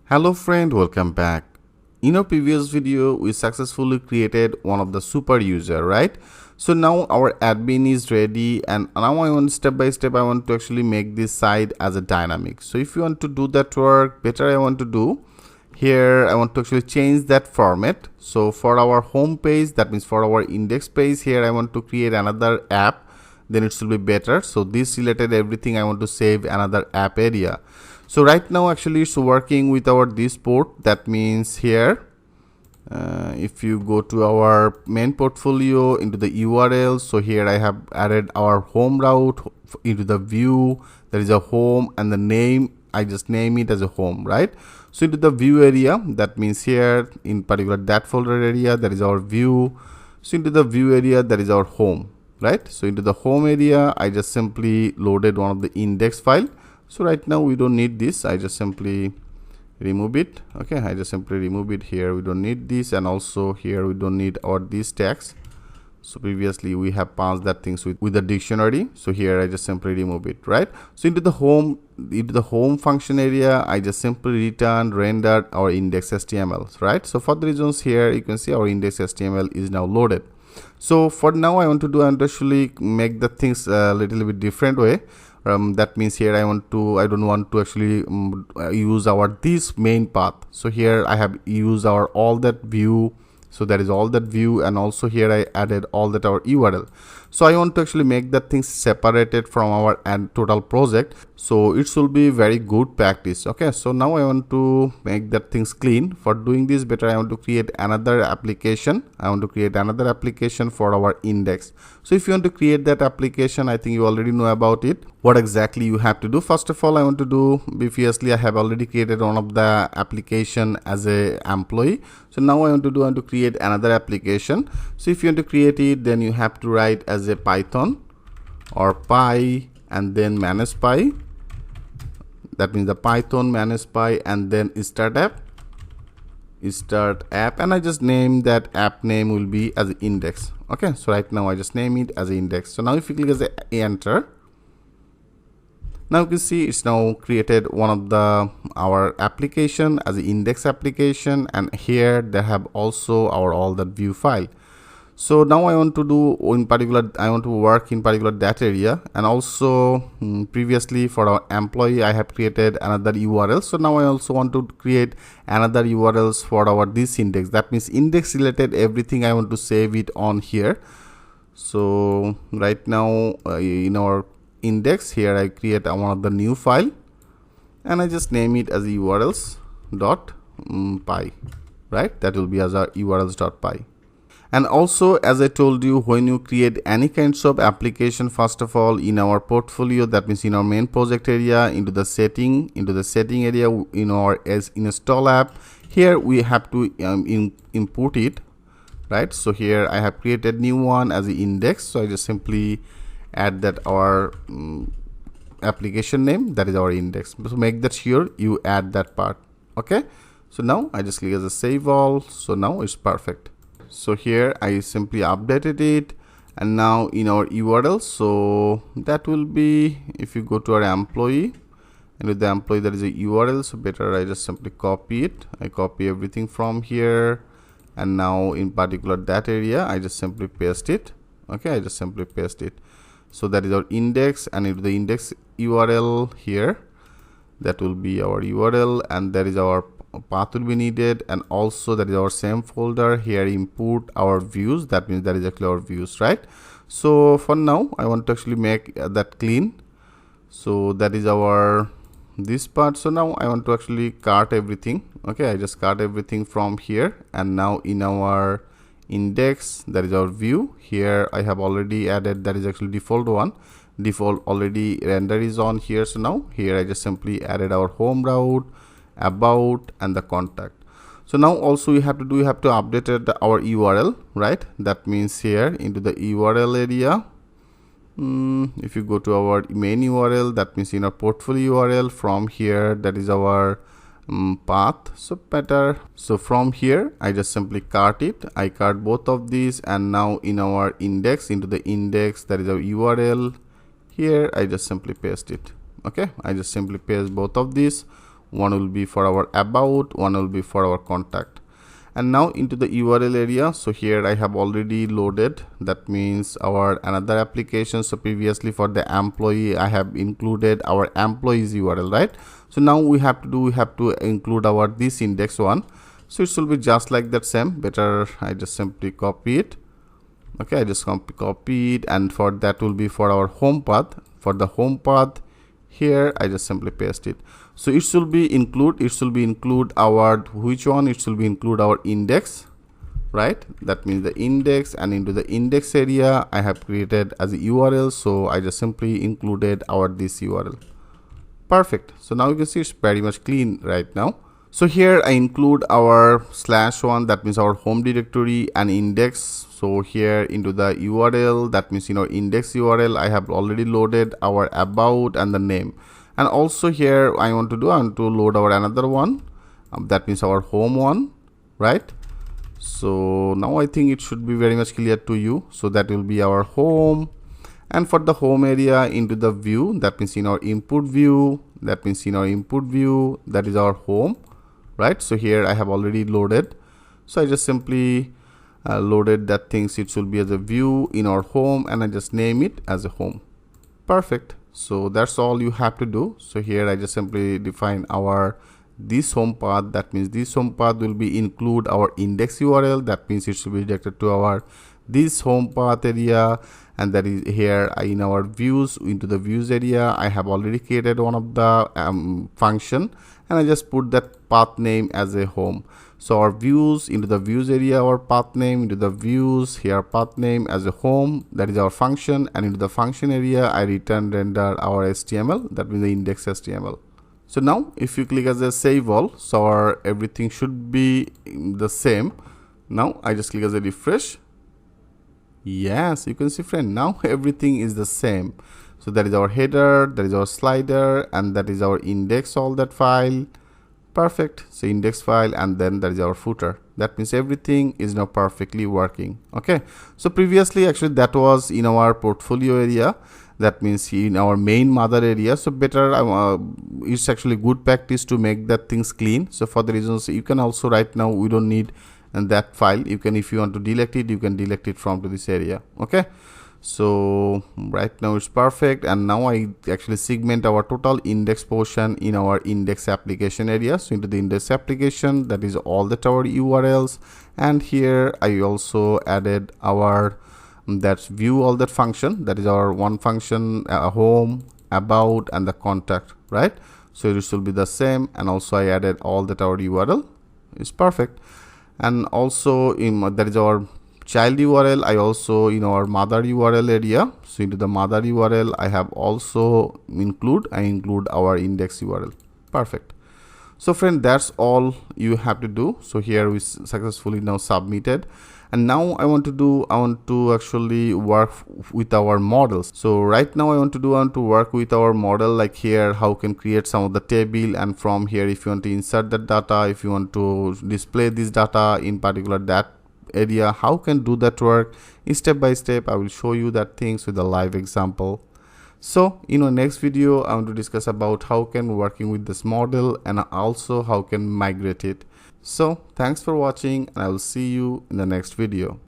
Hello friend, welcome back. In our previous video, we successfully created one of the super user, right? So now our admin is ready, and now I want step by step, I want to actually make this site as a dynamic. So if you want to do that work better, I want to do here, I want to actually change that format. So for our home page, that means for our index page here, I want to create another app, then it should be better. So this related everything, I want to save another app area. So right now actually it's working with our this port. That means here if you go to our main portfolio into the URL, so here I have added our home route into the view. There is a home and the name, I just name it as a home, right? So into the view area, that means here in particular that folder area, that is our view. So into the view area, that is our home, right? So into the home area, I just simply loaded one of the index file. So right now we don't need this, I just simply remove it. Okay, I just simply remove it here, we don't need this, and also here we don't need our these tags. So previously we have passed that things with the dictionary, so here I just simply remove it, right? So into the home function area, I just simply return rendered our index HTML, right? So for the reasons here you can see our index HTML is now loaded. So for now I want to do and actually make the things a little bit different way. That means here I don't want to actually use our this main path. So here I have used our all that view. So that is all that view, and also here I added all that our URL. So I want to actually make that things separated from our total project. So it should be very good practice. Okay, so now I want to make that things clean. For doing this better, I want to create another application. I want to create another application for our index. So if you want to create that application, I think you already know about it. What exactly you have to do? First of all, I want to do, previously I have already created one of the application as a employee. So now I want to create another application. So if you want to create it, then you have to write as a Python or py and then manage py. That means the Python manage py and then start app, and I just name that app name will be as index. Okay, so right now I just name it as index. So now if you click as a enter, now you can see it's now created one of the our application as an index application, and here they have also our all that view file. So now I want to do in particular, I want to work in particular that area, and also previously for our employee I have created another URL. So now I also want to create another URLs for our this index. That means index related everything I want to save it on here. So right now in our index here I create one of the new file, and I just name it as urls dot py, right? That will be as a urls dot py. And also, as I told you, when you create any kinds of application, first of all in our portfolio, that means in our main project area, into the setting area, in our as install app, here we have to input it, right? So here I have created new one as the index. So I just simply add that our application name, that is our index. So make that sure you add that part. Okay, so now I just click as a save all. So now it's perfect. So here I simply updated it, and now in our URL, so that will be, if you go to our employee, and with the employee there is a URL, so better I just simply copy it. I copy everything from here, and now in particular that area I just simply paste it. Okay, I just simply paste it. So that is our index, and if the index URL here, that will be our URL, and that is our path will be needed, and also that is our same folder here, input our views. That means that is actually our views, right? So for now I want to actually make that clean. So that is our this part. So now I want to actually cart everything. Okay, I just cart everything from here, and now in our index, that is our view, here I have already added, that is actually default one, default already render is on here. So now here I just simply added our home route, about, and the contact. So now also you have to update our URL, right? That means here into the URL area, if you go to our main URL, that means in our portfolio URL, from here that is our path. So better, so from here I just simply cart it. I cart both of these, and now in our index, into the index, that is our URL, here I just simply paste it. Okay, I just simply paste both of these. one will be for our about, one will be for our contact. And now into the URL area, so here I have already loaded, that means our another application. So previously for the employee I have included our employees URL, right? So now we have to include our this index one. So it will be just like that same. Better I just simply copy it. Okay, I just copy it, and for that will be for our home path. For the home path here I just simply paste it. So it should be include our which one, it should be include our index, right? That means the index, and into the index area I have created as a URL, so I just simply included our this URL. Perfect. So now you can see it's very much clean right now. So here I include our /1, that means our home directory, and index. So here into the URL, that means in our index URL I have already loaded our about and the name. And also here I want to load our another one, that means our home one, right? So now I think it should be very much clear to you. So that will be our home, and for the home area into the view, that means in our input view, that is our home, right? So here I have already loaded, so I just simply loaded that things. It should be as a view in our home, and I just name it as a home. Perfect. So that's all you have to do. So here I just simply define our this home path, that means this home path will be include our index URL, that means it should be directed to our this home path area. And that is here in our views, into the views area I have already created one of the function, and I just put that path name as a home. So our views, into the views area our path name, into the views here path name as a home, that is our function. And into the function area I render our HTML, that means the index HTML. So now if you click as a save all, so our everything should be the same. Now I just click as a refresh. Yes, you can see friend, now everything is the same. So that is our header, that is our slider, and that is our index, all that file. Perfect. So index file, and then that is our footer. That means everything is now perfectly working. Okay, so previously actually that was in our portfolio area, that means in our main mother area. So better it's actually good practice to make that things clean. So for the reasons, you can also right now we don't need and that file, you can, if you want to delete it, you can delete it from to this area. Okay, so right now it's perfect. And now I actually segment our total index portion in our index application area. So into the index application, that is all the our URLs, and here I also added our that's view all that function, that is our one function, home, about, and the contact, right? So it will be the same, and also I added all that our URL is perfect. And also in that is our child URL, I also in our mother URL area, so into the mother URL I have also include our index URL. Perfect. So friend, that's all you have to do. So here we successfully now submitted, and now I want to actually work with our models. So right now I want to work with our model, like here how can create some of the table, and from here if you want to insert that data, if you want to display this data in particular that area, how can do that work step by step. I will show you that things with a live example. So in our next video I want to discuss about how can working with this model, and also how can migrate it. So thanks for watching, and I will see you in the next video.